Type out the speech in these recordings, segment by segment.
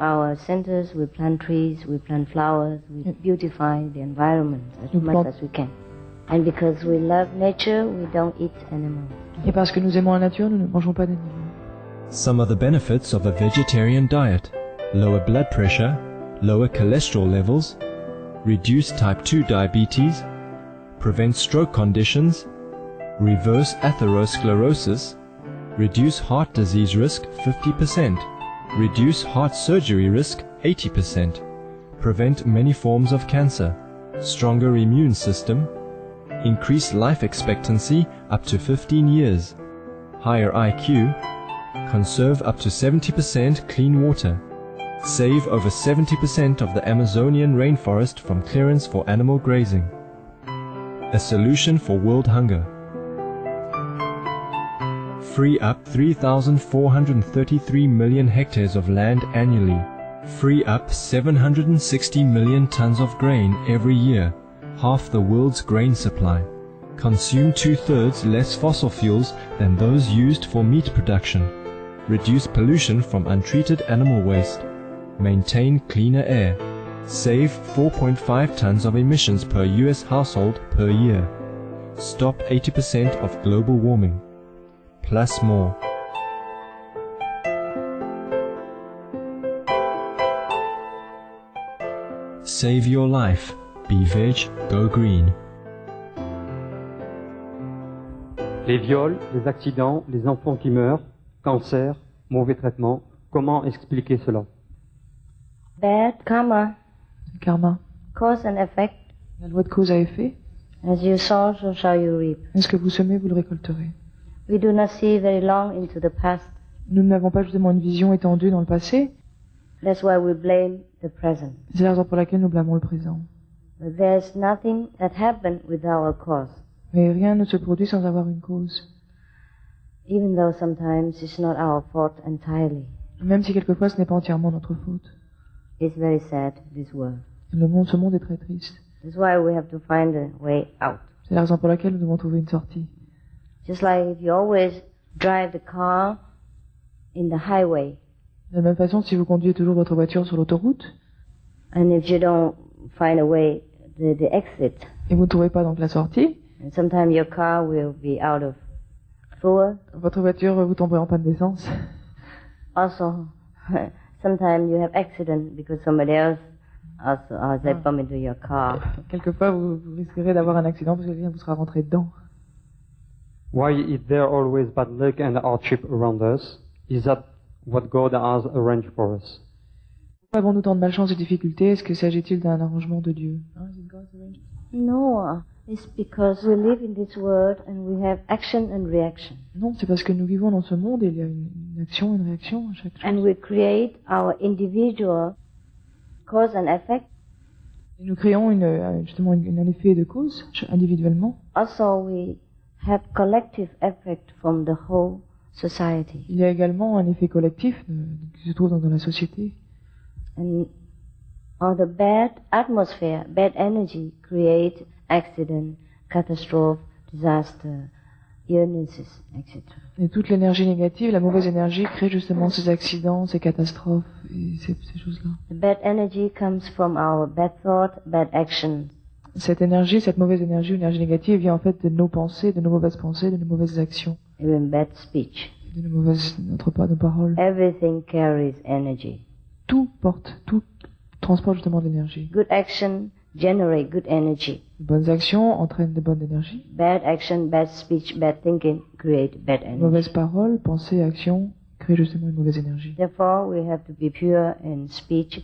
Our centers, we plant trees, we plant flowers, we beautify the environment as much as we can. And because we love nature, we don't eat animals. Et parce que nous aimons la nature, nous ne mangeons pas d'animaux. Some of the benefits of a vegetarian diet: lower blood pressure, lower cholesterol levels, reduce type 2 diabetes, prevent stroke conditions, reverse atherosclerosis, reduce heart disease risk 50%, reduce heart surgery risk 80%, prevent many forms of cancer, stronger immune system, increase life expectancy up to 15 years, higher IQ, conserve up to 70% clean water, save over 70% of the Amazonian rainforest from clearance for animal grazing. A solution for world hunger. Free up 3,433 million hectares of land annually. Free up 760 million tons of grain every year, half the world's grain supply. Consume 2/3 less fossil fuels than those used for meat production. Reduce pollution from untreated animal waste. Maintain cleaner air. Save 4.5 tons of emissions per US household per year. Stop 80% of global warming. Plus more. Save your life. Be veg, go green. Les viols, les accidents, les enfants qui meurent, cancer, mauvais traitement, comment expliquer cela? Bad karma, Le karma, cause and effect. la loi de cause à effet. As you sow, so shall you reap. Est-ce que vous semez, vous le récolterez. We do not see very long into the past. Nous n'avons pas justement une vision étendue dans le passé. That's why we blame the present. C'est la raison pour laquelle nous blâmons le présent. But there's nothing that happened without a cause. Mais rien ne se produit sans avoir une cause. Even though sometimes it's not our fault entirely. Même si quelquefois ce n'est pas entièrement notre faute. It's very sad, this world. Ce monde est très triste. That's why we have to find a way out. C'est la raison pour laquelle nous devons trouver une sortie. Just like if you always drive the car in the highway. De la même façon, si vous conduisez toujours votre voiture sur l'autoroute, And if you don't find a way, the exit. et vous ne trouvez pas donc la sortie, And sometimes your car will be out of fuel. votre voiture vous tomberez en panne d'essence. Also, sometimes you have accident because somebody else also they bump into your car. Quelquefois, vous risquerez d'avoir un accident parce que quelqu'un vous sera rentré dedans. Why is there always bad luck and hardship around us? Is that what God has arranged for us? Pourquoi avons-nous tant de malchance et difficultés? Est-ce que s'agit-il d'un arrangement de Dieu? No, it's because we live in this world and we have action and reaction. Non, c'est parce que nous vivons dans ce monde et il y a une action et une réaction à chaque chose. And we create our individual cause and effect. Et nous créons justement un effet de cause individuellement. Also, we have collective effect from the whole society. Il y a également un effet collectif qui se trouve dans la société. And all the bad atmosphere, bad energy create accident, catastrophe, disaster, illnesses, etc. Et toute l'énergie négative, la mauvaise énergie crée justement ces accidents, ces catastrophes et ces choses-là. The bad energy comes from our bad thought, bad actions. Cette énergie, cette mauvaise énergie, l'énergie négative vient en fait de nos pensées, de nos mauvaises pensées, de nos mauvaises actions, Even bad speech. de nos paroles. Everything carries energy. Tout transporte justement de l'énergie. Good action generate good energy. De bonnes actions entraînent de bonnes énergies. Bad action, bad speech, bad thinking create bad De energy. mauvaises paroles, pensées, actions créent justement une mauvaise énergie. Therefore, we have to be pure in speech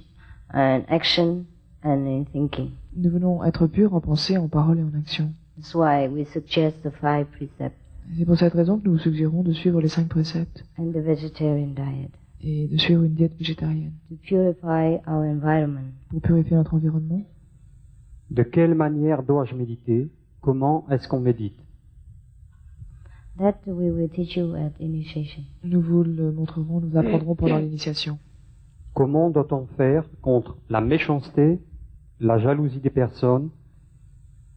and action and in thinking. Nous devons être purs en pensée, en parole et en action. That's why we suggest the 5 precepts Et c'est pour cette raison que nous vous suggérons de suivre les 5 préceptes and the vegetarian diet et de suivre une diète végétarienne to purify our environment. pour purifier notre environnement. De quelle manière dois-je méditer? Comment est-ce qu'on médite? That we will teach you at initiation. Nous vous le montrerons, nous apprendrons pendant l'initiation. Comment doit-on faire contre la méchanceté, la jalousie des personnes,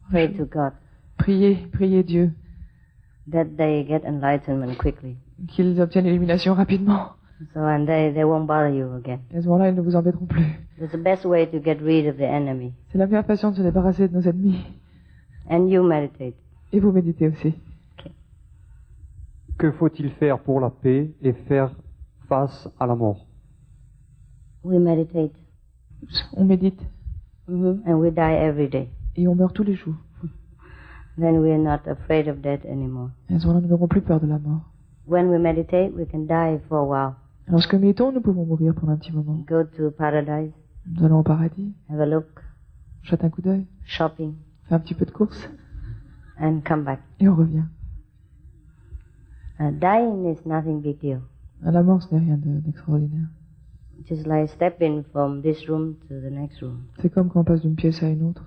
Pray to God Priez Dieu that they get enlightenment quickly. qu'ils obtiennent l'illumination rapidement. So, and they won't bother you again. Et à ce moment-là, ils ne vous embêteront plus. That's the best way to get rid of the enemy. C'est la meilleure façon de se débarrasser de nos ennemis. And you meditate. Et vous méditez aussi. Que faut-il faire pour la paix et faire face à la mort? We meditate. On médite. And we die every day. Et on meurt tous les jours. Then we are not afraid of death anymore. Et à ce moment-là, nous n'aurons plus peur de la mort. When we meditate, we can die for a while. Lorsque nous méditons, nous pouvons mourir pendant un petit moment. Go to paradise, Nous allons au paradis, have a look, jette un coup d'œil, shopping, fait un petit peu de course, and come back. et on revient. Dying is nothing big deal. La mort, ce n'est rien d'extraordinaire. Just like stepping from this room to the next room. C'est comme quand on passe d'une pièce à une autre.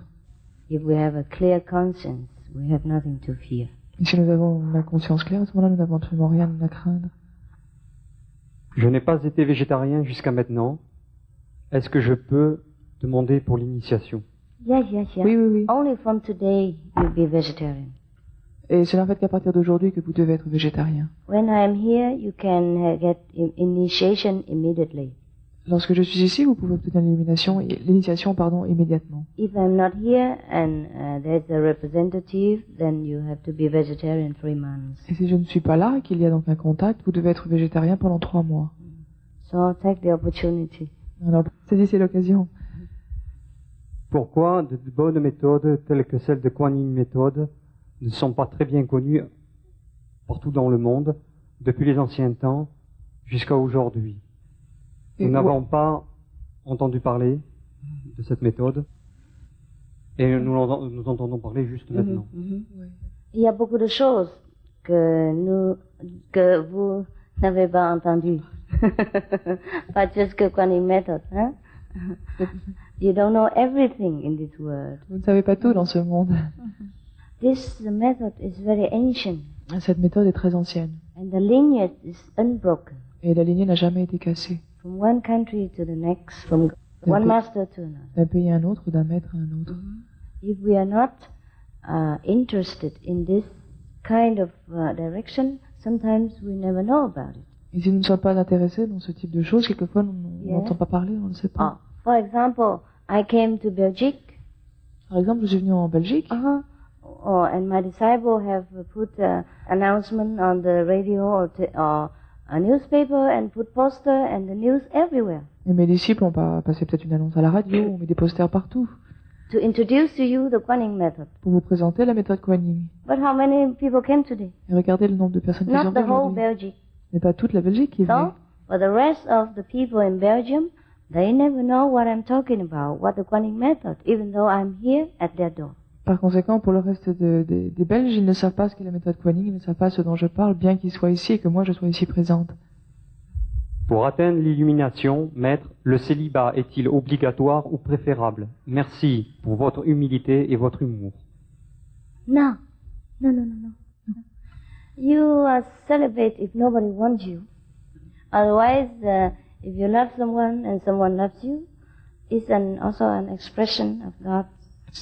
If we have a clear conscience, we have nothing to fear. Et si nous avons la conscience claire, à ce moment-là, nous n'avons absolument rien à craindre. Je n'ai pas été végétarien jusqu'à maintenant. Est-ce que je peux demander pour l'initiation? Yes. Oui, oui, oui. Only from today you'll be vegetarian. Et c'est en fait qu'à partir d'aujourd'hui que vous devez être végétarien. When I am here, you can get initiation immediately. Lorsque je suis ici, vous pouvez obtenir l'initiation, immédiatement. If I'm not here and there's a representative, then you have to be vegetarian 3 months. Et si je ne suis pas là et qu'il y a donc un contact, vous devez être végétarien pendant 3 mois. So take the opportunity. Alors, saisissez l'occasion. Pourquoi de bonnes méthodes telles que celle de Kuan Yin méthode ne sont pas très bien connues partout dans le monde, depuis les anciens temps jusqu'à aujourd'hui? Nous n'avons pas entendu parler de cette méthode et nous entendons parler juste maintenant. Il y a beaucoup de choses que vous n'avez pas entendues. Pas juste que Kuan Yin method, hein? You don't know everything in this world. Vous ne savez pas tout dans ce monde. This method is very ancient. Cette méthode est très ancienne. And the lineage is unbroken. Et la lignée n'a jamais été cassée. From one country to the next, from one master to another. D'un pays à un autre, d'un maître à un autre. If we are not interested in this kind of direction, sometimes we never know about it. Et si nous ne sommes pas intéressés dans ce type de choses, quelquefois on n'entend pas parler, on ne sait pas. For example, I came to Belgique. Par exemple, je suis venu en Belgique. And my disciple have put announcement on the radio or a newspaper and put poster and the news everywhere. Et mes disciples ont passé peut-être une annonce à la radio, on met des posters partout. To introduce to you the Kuan Yin method. Pour vous présenter la méthode Kuan Yin. But how many people came today? Et regardez le nombre de personnes qui sont Not venues the whole aujourd'hui. Belgique. Mais pas toute la Belgique qui est venue. So, for the rest of the people in Belgium, they never know what I'm talking about, what the Kuan Yin method, even though I'm here at their door. Par conséquent, pour le reste des Belges, ils ne savent pas ce qu'est la méthode Kuan Yin, ils ne savent pas ce dont je parle, bien qu'ils soient ici et que moi je sois ici présente. Pour atteindre l'illumination, maître, le célibat est-il obligatoire ou préférable? Merci pour votre humilité et votre humour. No. You are celibate if nobody wants you. Otherwise, if you love someone and someone loves you, it's also an expression of God,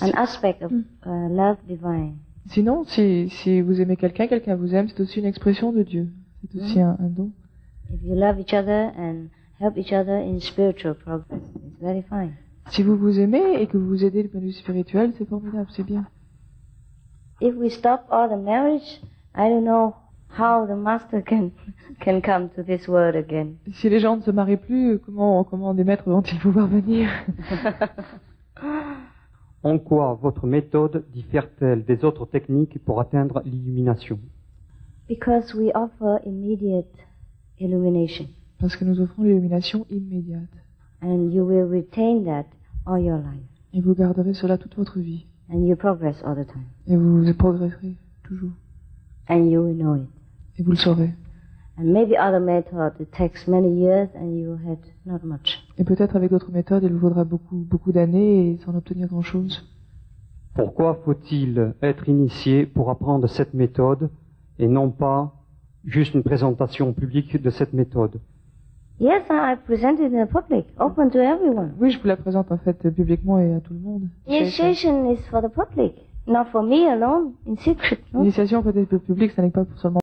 an aspect of love divine. Sinon, si vous aimez quelqu'un, quelqu'un vous aime, c'est aussi une expression de Dieu. C'est aussi un don. If you love each other and help each other in spiritual progress, it's very fine. Si vous vous aimez et que vous vous aidez du point de vue spirituel, c'est formidable, c'est bien. If we stop all the marriage, I don't know how the master can come to this world again. Si les gens ne se marient plus, comment des maîtres vont-ils pouvoir venir? En quoi votre méthode diffère-t-elle des autres techniques pour atteindre l'illumination? Because we offer immediate illumination. Parce que nous offrons l'illumination immédiate. And you will retain that all your life. Et vous garderez cela toute votre vie. And you progress all the time. Et vous progresserez toujours. And you will know it. Et vous le saurez. And maybe other method, it takes many years and you had not much. Et peut-être avec d'autres méthodes, il vous faudra beaucoup d'années et sans obtenir grand-chose. Pourquoi faut-il être initié pour apprendre cette méthode et non pas juste une présentation publique de cette méthode? Yes, I present it in the public, open to everyone. Oui, je vous la présente en fait publiquement et à tout le monde. Initiation is for the public, not for me alone, in secret. No? L'initiation peut être publique, ça n'est pas pour seulement